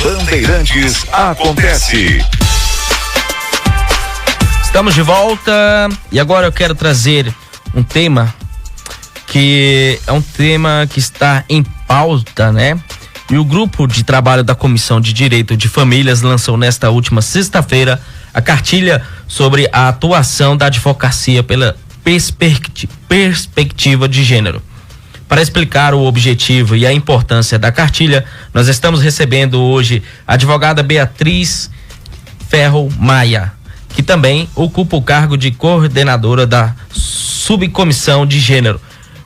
Bandeirantes acontece. Estamos de volta e agora eu quero trazer um tema que é um tema que está em pauta, né? E o grupo de trabalho da Comissão de Direito de Famílias lançou nesta última sexta-feira a cartilha sobre a atuação da advocacia pela perspectiva de gênero. Para explicar o objetivo e a importância da cartilha, nós estamos recebendo hoje a advogada Beatriz Ferro Maia, que também ocupa o cargo de coordenadora da Subcomissão de Gênero,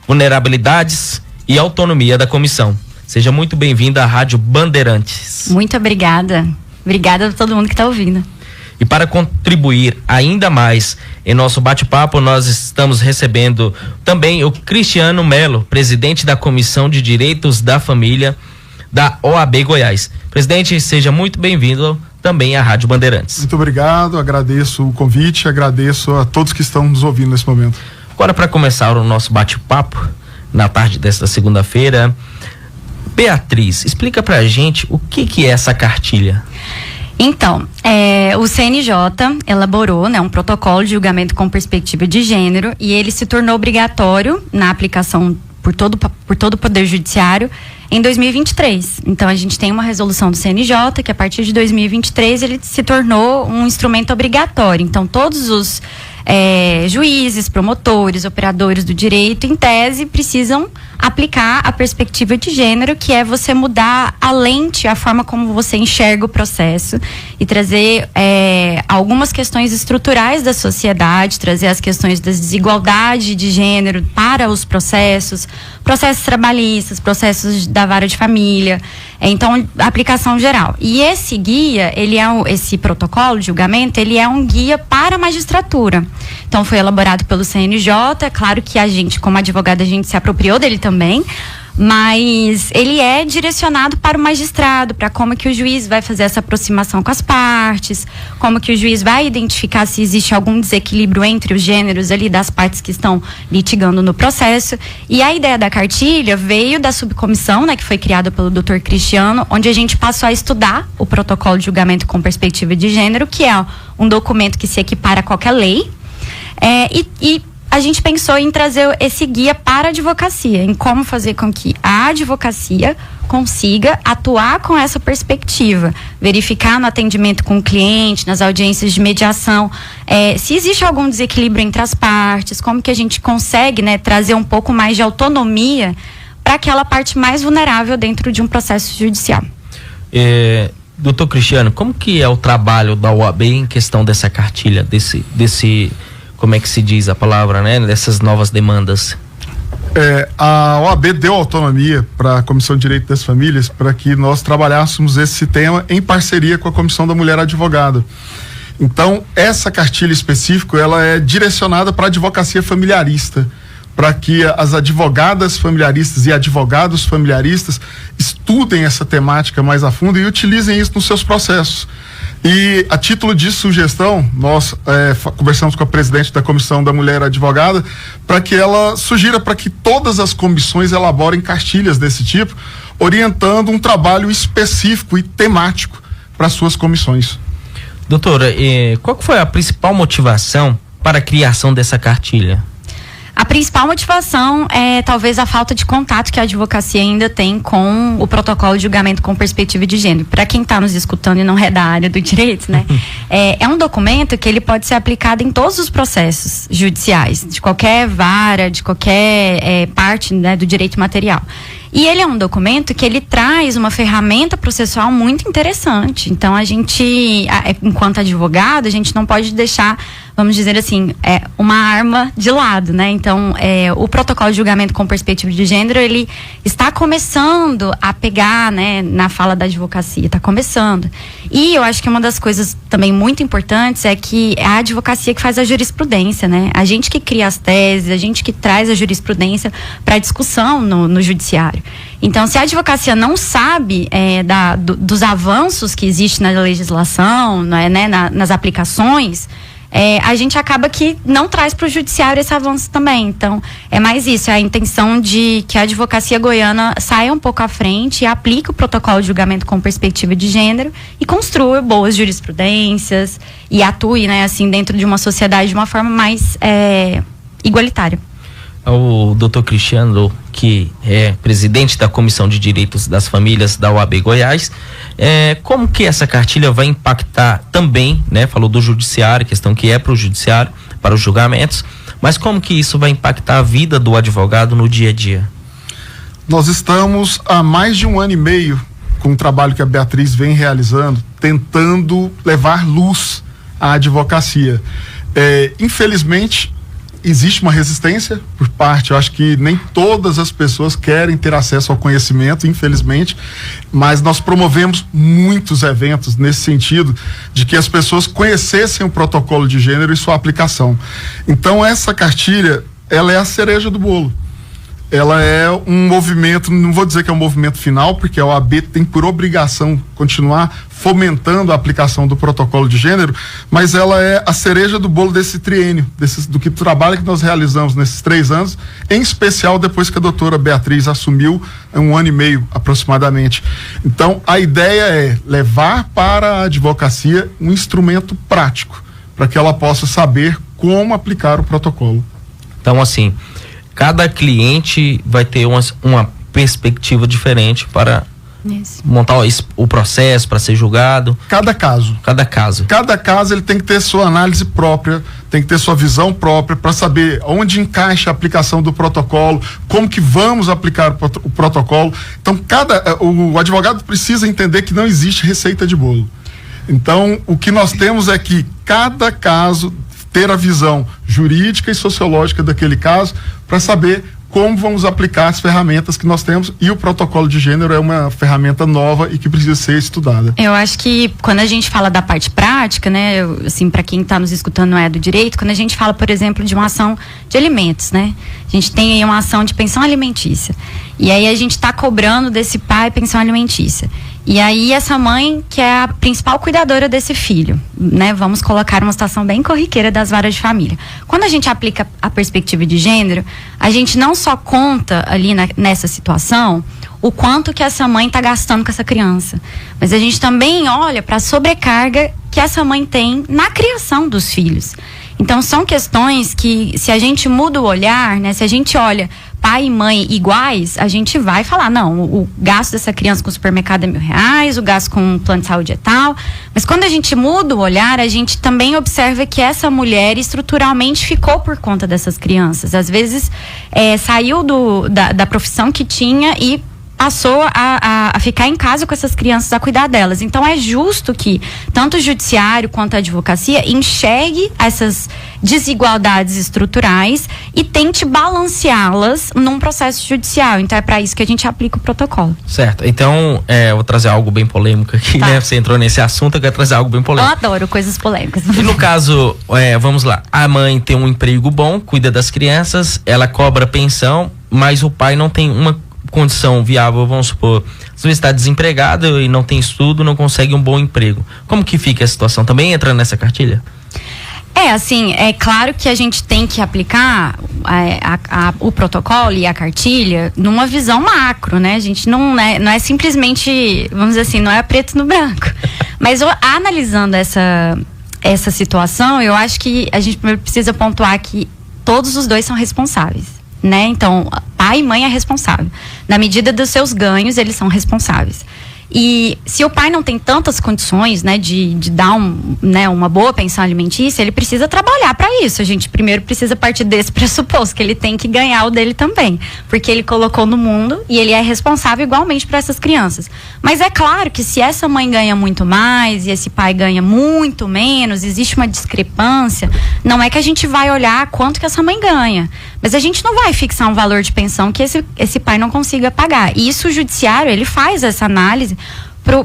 Vulnerabilidades e Autonomia da Comissão. Seja muito bem-vinda à Rádio Bandeirantes. Muito obrigada. Obrigada a todo mundo que está ouvindo. E para contribuir ainda mais em nosso bate-papo, nós estamos recebendo também o Cristiano Melo, presidente da Comissão de Direitos da Família da OAB Goiás. Presidente, seja muito bem-vindo também à Rádio Bandeirantes. Muito obrigado, agradeço o convite, agradeço a todos que estão nos ouvindo nesse momento. Agora, para começar o nosso bate-papo, na tarde desta segunda-feira, Beatriz, explica pra gente o que é essa cartilha. Então, o CNJ elaborou, né, um protocolo de julgamento com perspectiva de gênero e ele se tornou obrigatório na aplicação por todo o Poder Judiciário em 2023. Então, a gente tem uma resolução do CNJ que a partir de 2023 ele se tornou um instrumento obrigatório. Então, todos os juízes, promotores, operadores do direito, em tese, precisam aplicar a perspectiva de gênero, que é você mudar a lente, a forma como você enxerga o processo e trazer algumas questões estruturais da sociedade, trazer as questões da desigualdade de gênero para os processos trabalhistas, processos da vara de família, então, aplicação geral. E esse guia, esse protocolo de julgamento, ele é um guia para a magistratura. Então, foi elaborado pelo CNJ, é claro que a gente, como advogada, a gente se apropriou dele também, mas ele é direcionado para o magistrado, para como que o juiz vai fazer essa aproximação com as partes, como que o juiz vai identificar se existe algum desequilíbrio entre os gêneros ali das partes que estão litigando no processo. E a ideia da cartilha veio da subcomissão, né, que foi criada pelo Dr. Cristiano, onde a gente passou a estudar o protocolo de julgamento com perspectiva de gênero, que é um documento que se equipara a qualquer lei, e a gente pensou em trazer esse guia para a advocacia, em como fazer com que a advocacia consiga atuar com essa perspectiva, verificar no atendimento com o cliente, nas audiências de mediação, se existe algum desequilíbrio entre as partes, como que a gente consegue, né, trazer um pouco mais de autonomia para aquela parte mais vulnerável dentro de um processo judicial. Doutor Cristiano, como que é o trabalho da OAB em questão dessa cartilha, desse como é que se diz a palavra, né? Dessas novas demandas? A OAB deu autonomia para a Comissão de Direito das Famílias para que nós trabalhássemos esse tema em parceria com a Comissão da Mulher Advogada. Então, essa cartilha específica, ela é direcionada para a advocacia familiarista, para que as advogadas familiaristas e advogados familiaristas estudem essa temática mais a fundo e utilizem isso nos seus processos. E a título de sugestão, nós conversamos com a presidente da Comissão da Mulher Advogada para que ela sugira para que todas as comissões elaborem cartilhas desse tipo, orientando um trabalho específico e temático para suas comissões. Doutora, qual que foi a principal motivação para a criação dessa cartilha? A principal motivação é talvez a falta de contato que a advocacia ainda tem com o protocolo de julgamento com perspectiva de gênero. Para quem está nos escutando e não é da área do direito, né? É um documento que ele pode ser aplicado em todos os processos judiciais, de qualquer vara, de qualquer parte, né, do direito material. E ele é um documento que ele traz uma ferramenta processual muito interessante. Então, a gente, enquanto advogado, a gente não pode deixar, vamos dizer assim, uma arma de lado, né? Então, o protocolo de julgamento com perspectiva de gênero, ele está começando a pegar, né, na fala da advocacia, está começando. E eu acho que uma das coisas também muito importantes é que é a advocacia que faz a jurisprudência, né? A gente que cria as teses, a gente que traz a jurisprudência para discussão no judiciário. Então, se a advocacia não sabe dos avanços que existem na legislação, né, nas aplicações, a gente acaba que não traz para o judiciário esse avanço também. Então, é mais isso, é a intenção de que a advocacia goiana saia um pouco à frente e aplique o protocolo de julgamento com perspectiva de gênero e construa boas jurisprudências e atue, né, assim, dentro de uma sociedade de uma forma mais igualitária. O doutor Cristiano, que é presidente da Comissão de Direitos das Famílias da OAB Goiás, como que essa cartilha vai impactar também, né? Falou do judiciário, questão que é para o judiciário, para os julgamentos, mas como que isso vai impactar a vida do advogado no dia a dia? Nós estamos há mais de 1 ano e meio com o trabalho que a Beatriz vem realizando, tentando levar luz à advocacia. Infelizmente, existe uma resistência por parte, eu acho que nem todas as pessoas querem ter acesso ao conhecimento, infelizmente, mas nós promovemos muitos eventos nesse sentido, de que as pessoas conhecessem o protocolo de gênero e sua aplicação. Então, essa cartilha, ela é a cereja do bolo. Ela é um movimento, não vou dizer que é um movimento final, porque a OAB tem por obrigação continuar fomentando a aplicação do protocolo de gênero, mas ela é a cereja do bolo desse triênio, do trabalho que nós realizamos nesses 3 anos, em especial depois que a doutora Beatriz assumiu, 1 ano e meio aproximadamente. Então, a ideia é levar para a advocacia um instrumento prático, para que ela possa saber como aplicar o protocolo. Então, assim, cada cliente vai ter uma perspectiva diferente para montar o processo, para ser julgado. Cada caso ele tem que ter sua análise própria, tem que ter sua visão própria para saber onde encaixa a aplicação do protocolo, como que vamos aplicar o protocolo. Então, o advogado precisa entender que não existe receita de bolo. Então, o que nós temos é que cada caso ter a visão jurídica e sociológica daquele caso para saber como vamos aplicar as ferramentas que nós temos, e o protocolo de gênero é uma ferramenta nova e que precisa ser estudada. Eu acho que quando a gente fala da parte prática, né, assim, para quem está nos escutando não é do direito, quando a gente fala, por exemplo, de uma ação de alimentos, né, a gente tem aí uma ação de pensão alimentícia, e aí a gente está cobrando desse pai pensão alimentícia. E aí essa mãe, que é a principal cuidadora desse filho, né? Vamos colocar uma situação bem corriqueira das varas de família. Quando a gente aplica a perspectiva de gênero, a gente não só conta ali nessa situação o quanto que essa mãe está gastando com essa criança, mas a gente também olha para a sobrecarga que essa mãe tem na criação dos filhos. Então, são questões que, se a gente muda o olhar, né? Se a gente olha pai e mãe iguais, a gente vai falar, não, o gasto dessa criança com o supermercado é R$1.000, o gasto com um plano de saúde é tal. Mas quando a gente muda o olhar, a gente também observa que essa mulher estruturalmente ficou por conta dessas crianças. Às vezes, saiu da profissão que tinha e passou a ficar em casa com essas crianças, a cuidar delas. Então, é justo que tanto o judiciário quanto a advocacia enxergue essas desigualdades estruturais e tente balanceá-las num processo judicial. Então, é para isso que a gente aplica o protocolo. Certo. Então, eu vou trazer algo bem polêmico aqui, né? Você entrou nesse assunto, eu quero trazer algo bem polêmico. Eu adoro coisas polêmicas. E no caso, vamos lá, a mãe tem um emprego bom, cuida das crianças, ela cobra pensão, mas o pai não tem uma condição viável, vamos supor, às vezes está desempregado e não tem estudo, não consegue um bom emprego. Como que fica a situação? Também entra nessa cartilha? Assim, é claro que a gente tem que aplicar o protocolo e a cartilha numa visão macro, né? A gente não é simplesmente, vamos dizer assim, não é preto no branco. Mas analisando essa situação, eu acho que a gente precisa pontuar que todos os dois são responsáveis, né? Então, pai e mãe é responsável. Na medida dos seus ganhos, eles são responsáveis. E se o pai não tem tantas condições, né, de dar uma boa pensão alimentícia, ele precisa trabalhar para isso. A gente primeiro precisa partir desse pressuposto, que ele tem que ganhar o dele também, porque ele colocou no mundo e ele é responsável igualmente por essas crianças. Mas é claro que se essa mãe ganha muito mais e esse pai ganha muito menos, existe uma discrepância, não é que a gente vai olhar quanto que essa mãe ganha, mas a gente não vai fixar um valor de pensão que esse pai não consiga pagar. E isso o judiciário, ele faz essa análise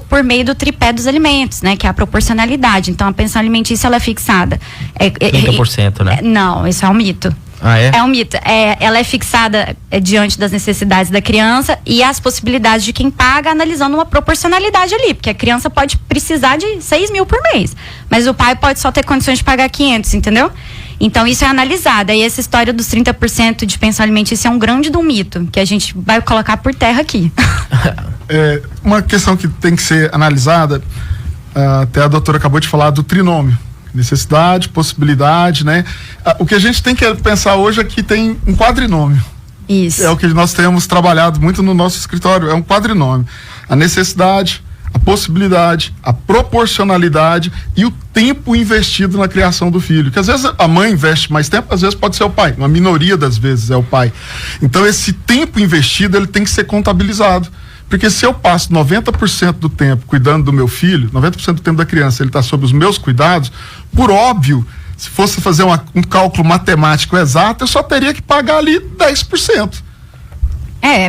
por meio do tripé dos alimentos, né? Que é a proporcionalidade. Então, a pensão alimentícia, ela é fixada. 30%, né? Não, isso é um mito. Ah, é? É um mito. Ela é fixada diante das necessidades da criança e as possibilidades de quem paga, analisando uma proporcionalidade ali, porque a criança pode precisar de 6 mil por mês, mas o pai pode só ter condições de pagar 500, entendeu? Então isso é analisado. E essa história dos 30% de pensão alimentícia é um grande de um mito, que a gente vai colocar por terra aqui. Uma questão que tem que ser analisada, até a doutora acabou de falar do trinômio. Necessidade, possibilidade, né? O que a gente tem que pensar hoje é que tem um quadrinômio. Isso. É o que nós temos trabalhado muito no nosso escritório, é um quadrinômio. A necessidade, a possibilidade, a proporcionalidade e o tempo investido na criação do filho. Que às vezes a mãe investe mais tempo, às vezes pode ser o pai. Uma minoria das vezes é o pai. Então esse tempo investido, ele tem que ser contabilizado. Porque se eu passo 90% do tempo cuidando do meu filho, 90% do tempo da criança, ele está sob os meus cuidados, por óbvio, se fosse fazer um cálculo matemático exato, eu só teria que pagar ali 10%.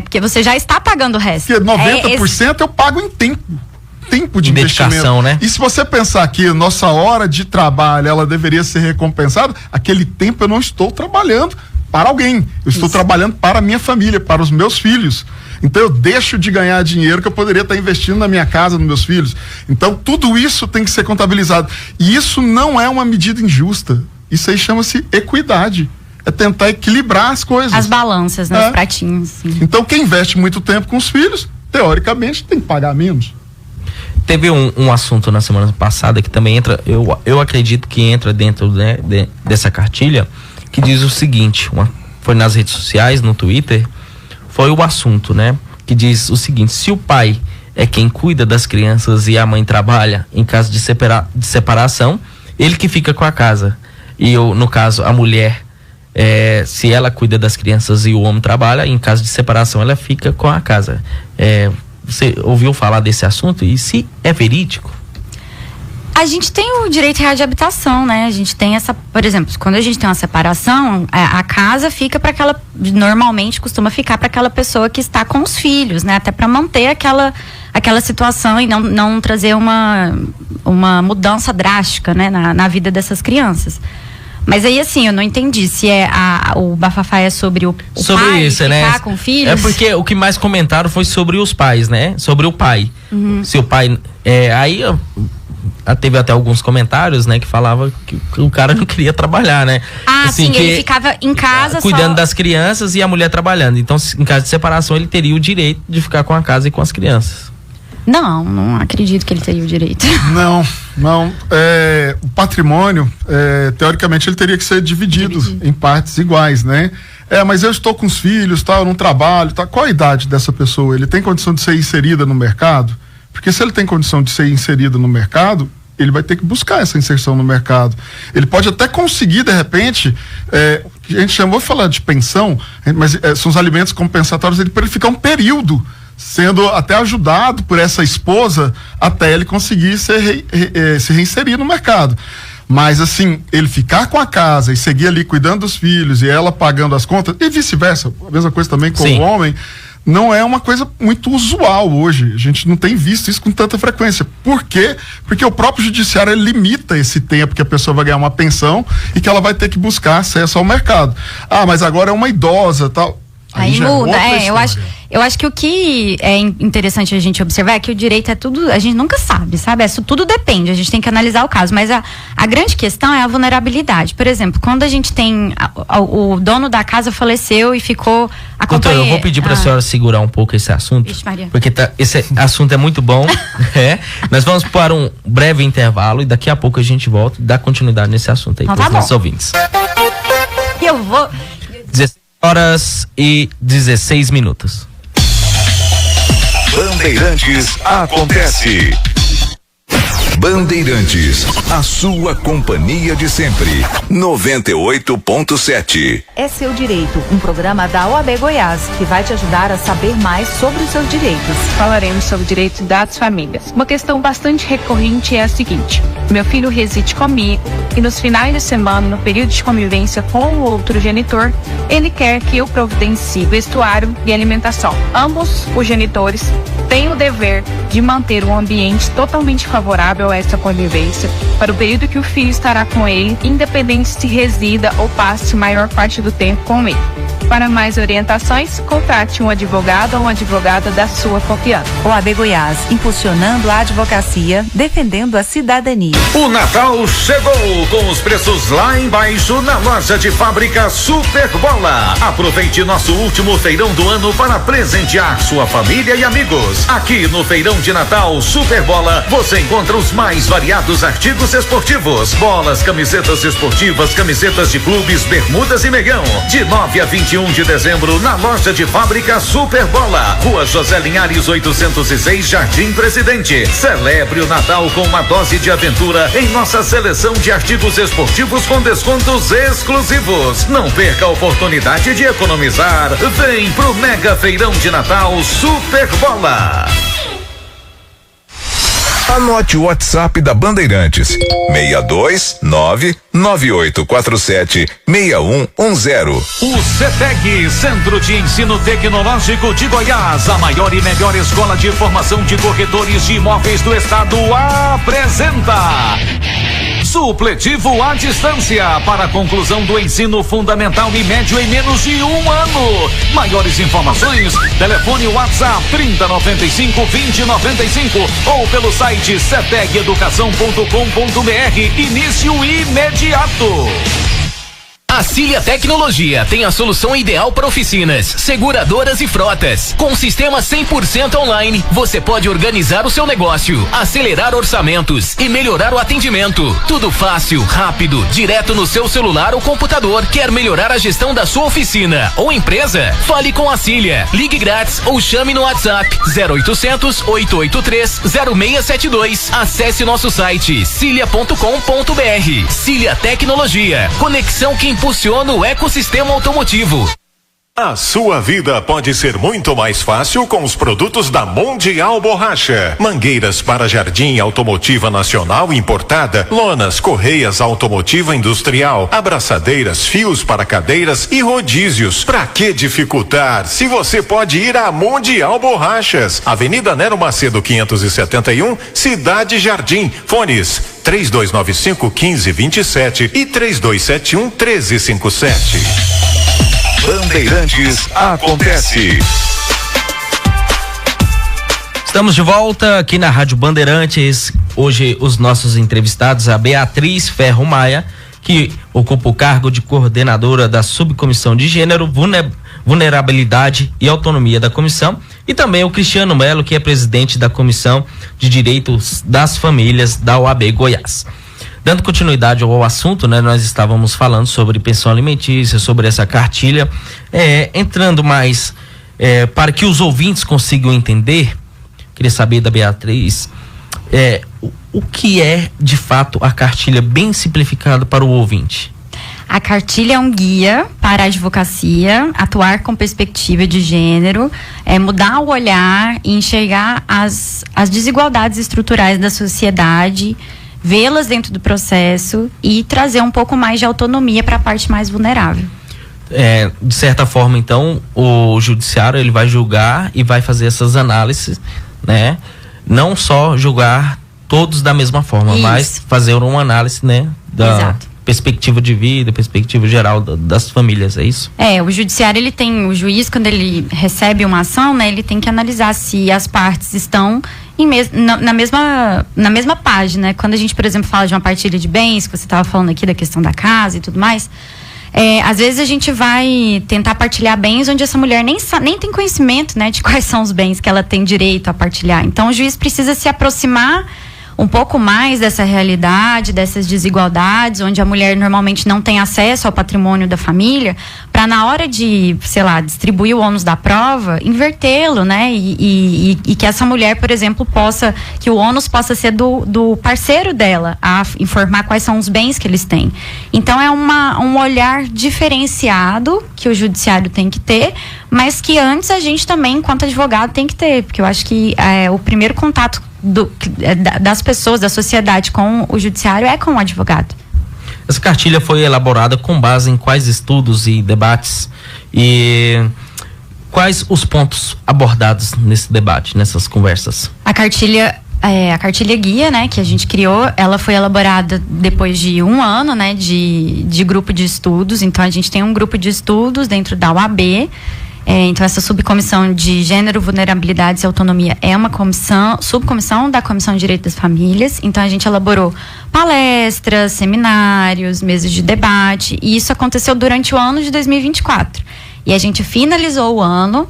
Porque você já está pagando o resto. Porque 90% eu pago em tempo de dedicação, né? E se você pensar que nossa hora de trabalho, ela deveria ser recompensada, aquele tempo eu não estou trabalhando para alguém, eu estou trabalhando para a minha família, para os meus filhos. Então eu deixo de ganhar dinheiro que eu poderia estar investindo na minha casa, nos meus filhos. Então tudo isso tem que ser contabilizado. E isso não é uma medida injusta. Isso aí chama-se equidade. É tentar equilibrar as coisas. As balanças, né? Os pratinhos. Sim. Então quem investe muito tempo com os filhos, teoricamente tem que pagar menos. Teve um assunto na semana passada que também entra, eu acredito que entra dentro, né, dessa cartilha, que diz o seguinte, foi nas redes sociais, no Twitter, foi o assunto, né? Que diz o seguinte: se o pai é quem cuida das crianças e a mãe trabalha, em caso de separação, ele que fica com a casa. E no caso, a mulher, se ela cuida das crianças e o homem trabalha, em caso de separação, ela fica com a casa. Você ouviu falar desse assunto? E se é verídico? A gente tem o direito real de habitação, né? A gente tem por exemplo, quando a gente tem uma separação, a casa fica para normalmente costuma ficar para aquela pessoa que está com os filhos, né? Até para manter aquela situação e não trazer uma mudança drástica, né? Na vida dessas crianças. Mas aí, assim, eu não entendi se o bafafá é sobre o sobre pai isso, ficar né? com filhos. É porque o que mais comentaram foi sobre os pais, né? Sobre o pai. Se o pai... aí teve até alguns comentários, né? Que falava que o cara não queria trabalhar, né? Assim, sim, ele ficava em casa cuidando das crianças e a mulher trabalhando. Então, em caso de separação, ele teria o direito de ficar com a casa e com as crianças. Não acredito que ele teria o direito. Não. O patrimônio, teoricamente, ele teria que ser dividido em partes iguais, né? Mas eu estou com os filhos, eu não trabalho, Qual a idade dessa pessoa? Ele tem condição de ser inserida no mercado? Porque se ele tem condição de ser inserido no mercado, ele vai ter que buscar essa inserção no mercado. Ele pode até conseguir, de repente, a gente chamou de falar de pensão, mas são os alimentos compensatórios, para ele ficar um período sendo até ajudado por essa esposa até ele conseguir se reinserir no mercado. Mas assim, ele ficar com a casa e seguir ali cuidando dos filhos e ela pagando as contas, e vice-versa, a mesma coisa também com o homem, não é uma coisa muito usual hoje. A gente não tem visto isso com tanta frequência. Por quê? Porque o próprio judiciário limita esse tempo que a pessoa vai ganhar uma pensão e que ela vai ter que buscar acesso ao mercado. Mas agora é uma idosa, tal. Aí muda, eu acho que o que é interessante a gente observar é que o direito é tudo, a gente nunca sabe, Isso tudo depende, a gente tem que analisar o caso, mas a grande questão é a vulnerabilidade. Por exemplo, quando a gente tem o dono da casa faleceu e ficou Doutora, eu vou pedir para a senhora segurar um pouco esse assunto. Vixe, Maria. Porque esse assunto é muito bom. Nós vamos para um breve intervalo e daqui a pouco a gente volta e dá continuidade nesse assunto aí para os nossos ouvintes. Eu vou... 16h16. Bandeirantes acontece. Bandeirantes, a sua companhia de sempre. 98.7. É Seu Direito, um programa da OAB Goiás, que vai te ajudar a saber mais sobre os seus direitos. Falaremos sobre o direito das famílias. Uma questão bastante recorrente é a seguinte: meu filho reside comigo e nos finais de semana, no período de convivência com o outro genitor, ele quer que eu providencie vestuário e alimentação. Ambos os genitores têm o dever de manter um ambiente totalmente favorável a essa convivência para o período que o filho estará com ele, independente onde se resida ou passe maior parte do tempo com ele. Para mais orientações, contrate um advogado ou uma advogada da sua confiança. OAB Goiás, impulsionando a advocacia, defendendo a cidadania. O Natal chegou com os preços lá embaixo na loja de fábrica Super Bola. Aproveite nosso último feirão do ano para presentear sua família e amigos. Aqui no feirão de Natal Super Bola, você encontra os mais variados artigos esportivos: bolas, camisetas esportivas, camisetas de clubes, bermudas e meião. De 9 a 21 de dezembro na loja de fábrica Super Bola, Rua José Linhares 806, Jardim Presidente. Celebre o Natal com uma dose de aventura em nossa seleção de artigos esportivos com descontos exclusivos. Não perca a oportunidade de economizar. Vem pro Mega Feirão de Natal Super Bola. Anote o WhatsApp da Bandeirantes: 62998476110. O CETEG, Centro de Ensino Tecnológico de Goiás, a maior e melhor escola de formação de corretores de imóveis do estado, apresenta supletivo à distância para a conclusão do ensino fundamental e médio em menos de um ano. Maiores informações, telefone WhatsApp 3095-2095 ou pelo site cetegeducação.com.br. Início imediato. A Cília Tecnologia tem a solução ideal para oficinas, seguradoras e frotas. Com um sistema 100% online, você pode organizar o seu negócio, acelerar orçamentos e melhorar o atendimento. Tudo fácil, rápido, direto no seu celular ou computador. Quer melhorar a gestão da sua oficina ou empresa? Fale com a Cília. Ligue grátis ou chame no WhatsApp 0800-883-0672. Acesse nosso site cilia.com.br. Cília Tecnologia, conexão que impulsiona o ecossistema automotivo. A sua vida pode ser muito mais fácil com os produtos da Mundial Borracha. Mangueiras para jardim automotiva nacional importada, lonas, correias automotiva industrial, abraçadeiras, fios para cadeiras e rodízios. Pra que dificultar se você pode ir à Mundial Borrachas? Avenida Nero Macedo 571, Cidade Jardim. Fones 3295-1527 e 3271-1357. Bandeirantes acontece. Estamos de volta aqui na Rádio Bandeirantes. Hoje os nossos entrevistados, a Beatriz Ferro Maia, que ocupa o cargo de coordenadora da Subcomissão de Gênero, Vulnerabilidade e Autonomia da Comissão, e também o Cristiano Melo, que é presidente da Comissão de Direitos das Famílias da OAB Goiás. Dando continuidade ao assunto, né, nós estávamos falando sobre pensão alimentícia, sobre essa cartilha, entrando mais para que os ouvintes consigam entender. Queria saber da Beatriz o que é de fato a cartilha, bem simplificado para o ouvinte. A cartilha é um guia para a advocacia, atuar com perspectiva de gênero, mudar o olhar e enxergar as desigualdades estruturais da sociedade, vê-las dentro do processo e trazer um pouco mais de autonomia para a parte mais vulnerável. De certa forma, então, o judiciário ele vai julgar e vai fazer essas análises, né? Não só julgar todos da mesma forma, mas fazer uma análise, né, da Exato. perspectiva de vida, perspectiva geral das famílias, é isso? O judiciário, o juiz, quando ele recebe uma ação, né, ele tem que analisar se as partes estão na mesma página. Quando a gente, por exemplo, fala de uma partilha de bens, que você estava falando aqui da questão da casa e tudo mais, às vezes a gente vai tentar partilhar bens onde essa mulher nem tem conhecimento, né, de quais são os bens que ela tem direito a partilhar. Então o juiz precisa se aproximar um pouco mais dessa realidade, dessas desigualdades, onde a mulher normalmente não tem acesso ao patrimônio da família, para na hora de, distribuir o ônus da prova, invertê-lo, né? E que essa mulher, por exemplo, que o ônus possa ser do parceiro dela, a informar quais são os bens que eles têm. Então é um olhar diferenciado que o judiciário tem que ter, mas que antes a gente também, enquanto advogado, tem que ter, porque eu acho que o primeiro contato das pessoas, da sociedade com o judiciário é com o advogado. Essa cartilha foi elaborada com base em quais estudos e debates, e quais os pontos abordados nesse debate, nessas conversas? A cartilha a cartilha guia, né, que a gente criou, ela foi elaborada depois de 1 ano, né, de grupo de estudos. Então, a gente tem um grupo de estudos dentro da UAB. Então, essa subcomissão de Gênero, Vulnerabilidades e Autonomia é uma subcomissão da Comissão de Direito das Famílias. Então, a gente elaborou palestras, seminários, mesas de debate, e isso aconteceu durante o ano de 2024. E a gente finalizou o ano,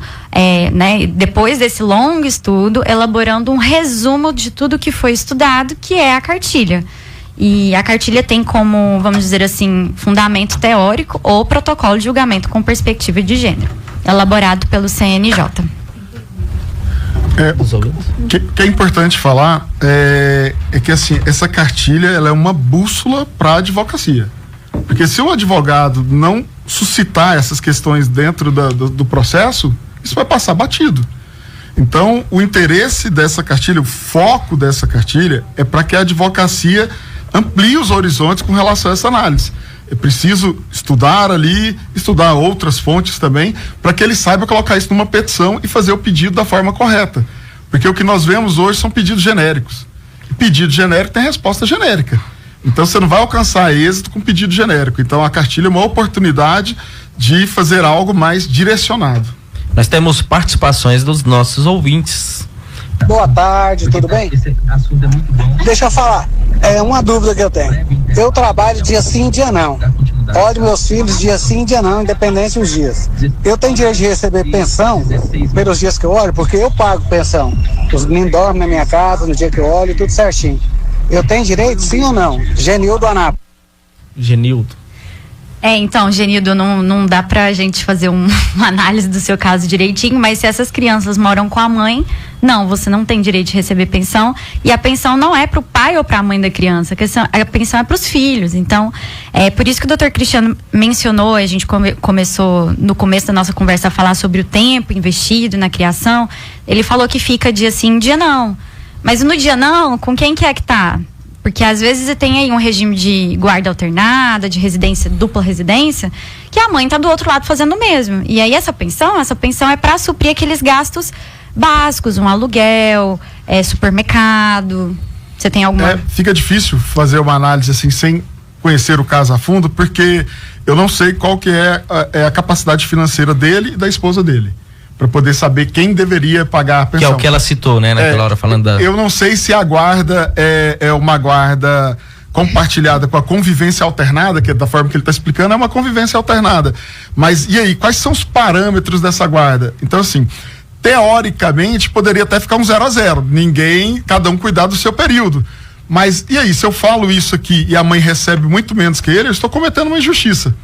né, depois desse longo estudo, elaborando um resumo de tudo que foi estudado, que é a cartilha. E a cartilha tem como, vamos dizer assim, fundamento teórico ou protocolo de julgamento com perspectiva de gênero, elaborado pelo CNJ. O que é importante falar é que assim, essa cartilha ela é uma bússola para a advocacia. Porque se o advogado não suscitar essas questões dentro do processo, isso vai passar batido. Então, o interesse dessa cartilha, o foco dessa cartilha é para que a advocacia amplie os horizontes com relação a essa análise. É preciso estudar outras fontes também, para que ele saiba colocar isso numa petição e fazer o pedido da forma correta. Porque o que nós vemos hoje são pedidos genéricos. E pedido genérico tem resposta genérica. Então você não vai alcançar êxito com pedido genérico. Então a cartilha é uma oportunidade de fazer algo mais direcionado. Nós temos participações dos nossos ouvintes. Boa tarde, tudo bem? Esse assunto é muito bom. Deixa eu falar, uma dúvida que eu tenho. Eu trabalho dia sim, dia não. Olho meus filhos dia sim, dia não, independente dos dias. Eu tenho direito de receber pensão pelos dias que eu olho, porque eu pago pensão. Os meninos dormem na minha casa no dia que eu olho, tudo certinho. Eu tenho direito, sim ou não? Genildo Anápolis. Genildo. Então, Genildo, não dá pra gente fazer uma análise do seu caso direitinho, mas se essas crianças moram com a mãe, não, você não tem direito de receber pensão, e a pensão não é pro pai ou pra mãe da criança, a pensão é pros filhos. Então, é por isso que o Dr. Cristiano mencionou, a gente começou no começo da nossa conversa a falar sobre o tempo investido na criação. Ele falou que fica dia sim, dia não. Mas no dia não, com quem que é que tá? Porque às vezes você tem aí um regime de guarda alternada, de residência, dupla residência, que a mãe tá do outro lado fazendo o mesmo. E aí essa pensão é para suprir aqueles gastos básicos, um aluguel, supermercado. Você tem alguma... Fica difícil fazer uma análise assim, sem conhecer o caso a fundo, porque eu não sei qual que é a capacidade financeira dele e da esposa dele, para poder saber quem deveria pagar a pensão. Que é o que ela citou, né, naquela hora, falando da... Eu não sei se a guarda é uma guarda compartilhada com a convivência alternada, que é da forma que ele está explicando, é uma convivência alternada. Mas, e aí, quais são os parâmetros dessa guarda? Então, assim, teoricamente, poderia até ficar um 0-0. Cada um cuidar do seu período. Mas, e aí, se eu falo isso aqui e a mãe recebe muito menos que ele, eu estou cometendo uma injustiça.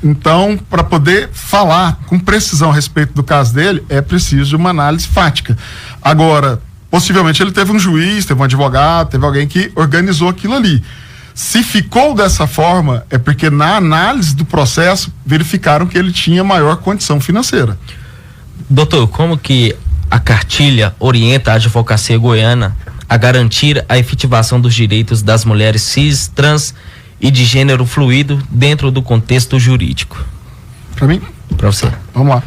Então, para poder falar com precisão a respeito do caso dele, é preciso de uma análise fática. Agora, possivelmente ele teve um juiz, teve um advogado, teve alguém que organizou aquilo ali. Se ficou dessa forma, é porque na análise do processo verificaram que ele tinha maior condição financeira. Doutor, como que a cartilha orienta a advocacia goiana a garantir a efetivação dos direitos das mulheres cis, trans e de gênero fluido dentro do contexto jurídico? Para mim? Para você. Vamos lá.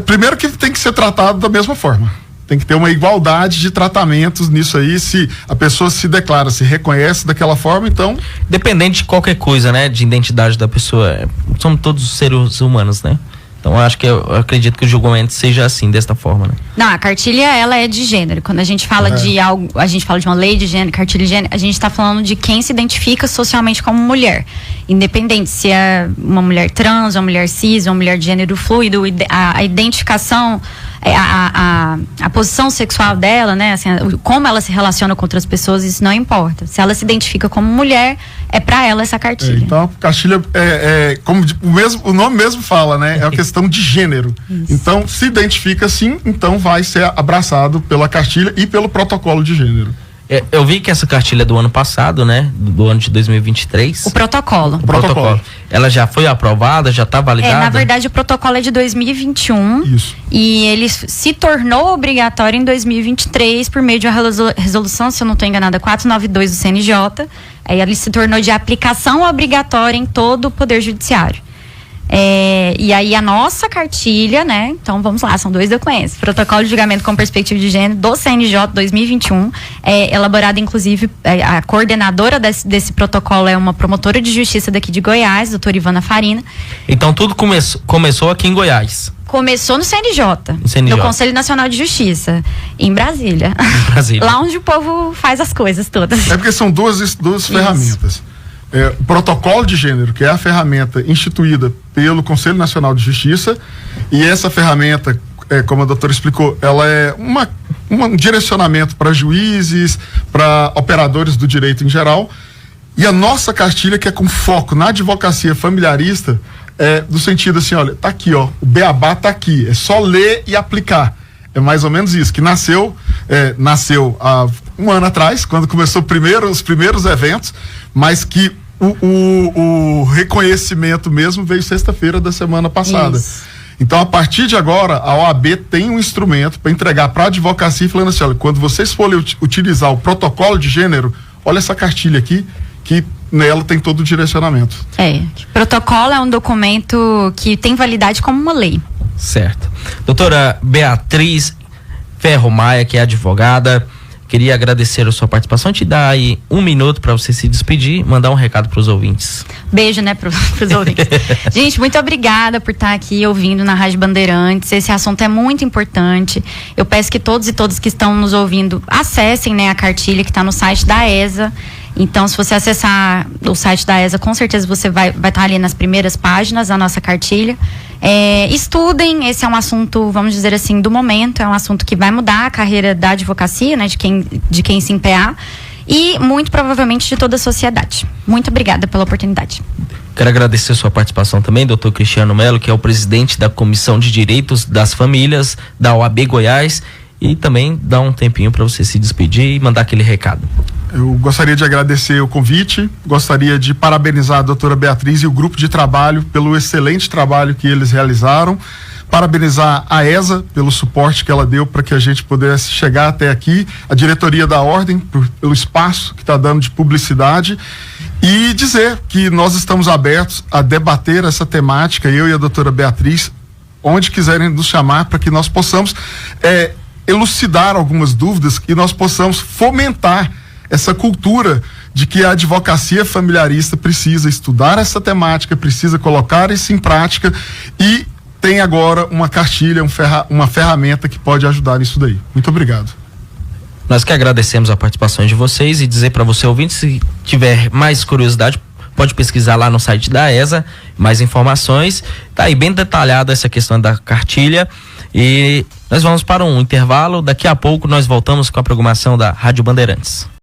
Primeiro que tem que ser tratado da mesma forma. Tem que ter uma igualdade de tratamentos nisso aí. Se a pessoa se declara, se reconhece daquela forma, então... Dependente de qualquer coisa, né? De identidade da pessoa. Somos todos seres humanos, né? Então, eu acredito que o julgamento seja assim, desta forma, né? Não, a cartilha, ela é de gênero. Quando a gente fala de algo, a gente fala de uma lei de gênero, cartilha de gênero, a gente está falando de quem se identifica socialmente como mulher. Independente se é uma mulher trans, uma mulher cis, uma mulher de gênero fluido, a identificação, a posição sexual dela, né? Assim, como ela se relaciona com outras pessoas, isso não importa. Se ela se identifica como mulher, é para ela essa cartilha. Então, a cartilha como o nome mesmo fala, né? É uma questão de gênero. Isso. Então, se identifica assim, então vai ser abraçado pela cartilha e pelo protocolo de gênero. Eu vi que essa cartilha é do ano passado, né? Do ano de 2023. O protocolo. Ela já foi aprovada, já está validada? Na verdade, o protocolo é de 2021. Isso. E ele se tornou obrigatório em 2023 por meio de uma resolução, se eu não estou enganada, 492 do CNJ. Aí ele se tornou de aplicação obrigatória em todo o Poder Judiciário. E aí a nossa cartilha, né? Então vamos lá, são 2 documentos. Protocolo de julgamento com perspectiva de gênero do CNJ 2021, elaborado inclusive, a coordenadora desse protocolo é uma promotora de justiça daqui de Goiás, doutora Ivana Farina. Então tudo começou aqui em Goiás. Começou no CNJ, no Conselho Nacional de Justiça, em Brasília. Lá onde o povo faz as coisas todas. É porque são duas ferramentas. O protocolo de gênero, que é a ferramenta instituída pelo Conselho Nacional de Justiça, e essa ferramenta, como a doutora explicou, ela é um direcionamento para juízes, para operadores do direito em geral, e a nossa cartilha, que é com foco na advocacia familiarista, do sentido assim, olha, tá aqui, ó, o beabá tá aqui, é só ler e aplicar. É mais ou menos isso, que nasceu há um ano atrás, quando começou os primeiros eventos, mas que o reconhecimento mesmo veio sexta-feira da semana passada. Isso. Então, a partir de agora, a OAB tem um instrumento para entregar para a advocacia, falando assim, olha, quando vocês forem utilizar o protocolo de gênero, olha essa cartilha aqui, que nela tem todo o direcionamento. Protocolo é um documento que tem validade como uma lei. Certo. Doutora Beatriz Ferro Maia, que é advogada, queria agradecer a sua participação, te dar aí 1 minuto para você se despedir, mandar um recado para os ouvintes. Beijo, né, pros ouvintes. Gente, muito obrigada por estar aqui ouvindo na Rádio Bandeirantes. Esse assunto é muito importante. Eu peço que todos e todas que estão nos ouvindo acessem, né, a cartilha que está no site da ESA. Então, se você acessar o site da ESA, com certeza você vai estar ali nas primeiras páginas da nossa cartilha. Estudem, esse é um assunto, vamos dizer assim, do momento, é um assunto que vai mudar a carreira da advocacia, né, de quem se empenhar, e muito provavelmente de toda a sociedade. Muito obrigada pela oportunidade. Quero agradecer a sua participação também, doutor Cristiano Melo, que é o presidente da Comissão de Direitos das Famílias da OAB Goiás, e também dar um tempinho para você se despedir e mandar aquele recado. Eu gostaria de agradecer o convite, gostaria de parabenizar a doutora Beatriz e o grupo de trabalho pelo excelente trabalho que eles realizaram, parabenizar a ESA pelo suporte que ela deu para que a gente pudesse chegar até aqui, a diretoria da Ordem pelo espaço que está dando de publicidade, e dizer que nós estamos abertos a debater essa temática, eu e a doutora Beatriz, onde quiserem nos chamar, para que nós possamos elucidar algumas dúvidas e nós possamos fomentar essa cultura de que a advocacia familiarista precisa estudar essa temática, precisa colocar isso em prática, e tem agora uma cartilha, uma ferramenta que pode ajudar nisso daí. Muito obrigado. Nós que agradecemos a participação de vocês e dizer para você, ouvinte, se tiver mais curiosidade, pode pesquisar lá no site da ESA, mais informações. Tá aí bem detalhada essa questão da cartilha. E nós vamos para um intervalo. Daqui a pouco nós voltamos com a programação da Rádio Bandeirantes.